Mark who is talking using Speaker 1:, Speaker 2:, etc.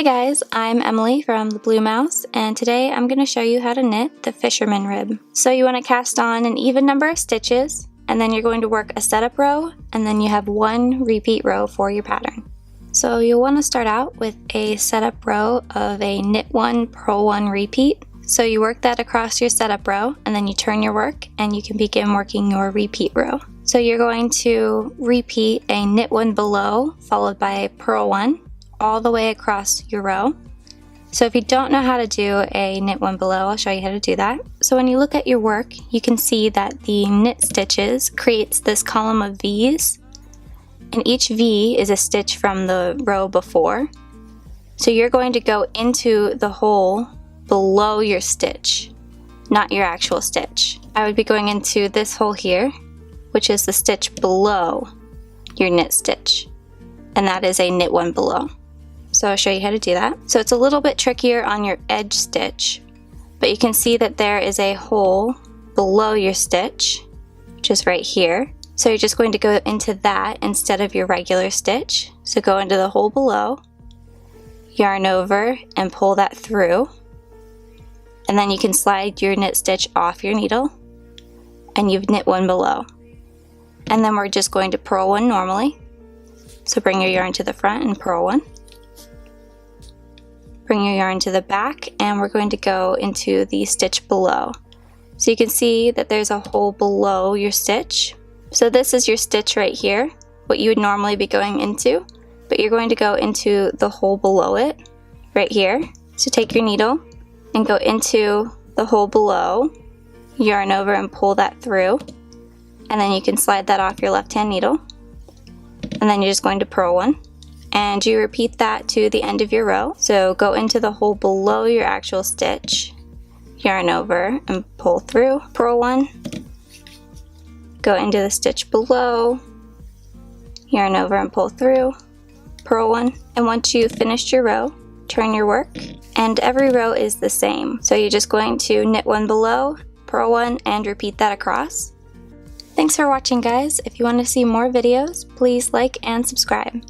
Speaker 1: Hey guys, I'm Emily from the Blue Mouse, and today I'm going to show you how to knit the Fisherman Rib. So you want to cast on an even number of stitches, and then you're going to work a setup row, and then you have one repeat row for your pattern. So you'll want to start out with a setup row of a knit 1, purl 1 repeat. So you work that across your setup row, and then you turn your work, and you can begin working your repeat row. So you're going to repeat a knit 1 below, followed by a purl 1, all the way across your row. So if you don't know how to do a knit 1 below, I'll show you how to do that. So when you look at your work, you can see that the knit stitches creates this column of V's, and each V is a stitch from the row before. So you're going to go into the hole below your stitch, not your actual stitch. I would be going into this hole here, which is the stitch below your knit stitch, and that is a knit 1 below. So I'll show you how to do that. So it's a little bit trickier on your edge stitch, but you can see that there is a hole below your stitch, which is right here. So you're just going to go into that instead of your regular stitch. So go into the hole below, yarn over, and pull that through. And then you can slide your knit stitch off your needle, and you've knit 1 below. And then we're just going to purl 1 normally. So bring your yarn to the front and purl 1. Bring your yarn to the back, and we're going to go into the stitch below. So you can see that there's a hole below your stitch. So this is your stitch right here, what you would normally be going into, but you're going to go into the hole below it, right here. So take your needle and go into the hole below, yarn over and pull that through, and then you can slide that off your left-hand needle, and then you're just going to purl 1. And you repeat that to the end of your row. So go into the hole below your actual stitch, yarn over and pull through, purl 1, go into the stitch below, yarn over and pull through, purl 1, and once you've finished your row, turn your work, and every row is the same. So you're just going to knit 1 below, purl 1, and repeat that across. Thanks for watching, guys. If you want to see more videos, please like and subscribe.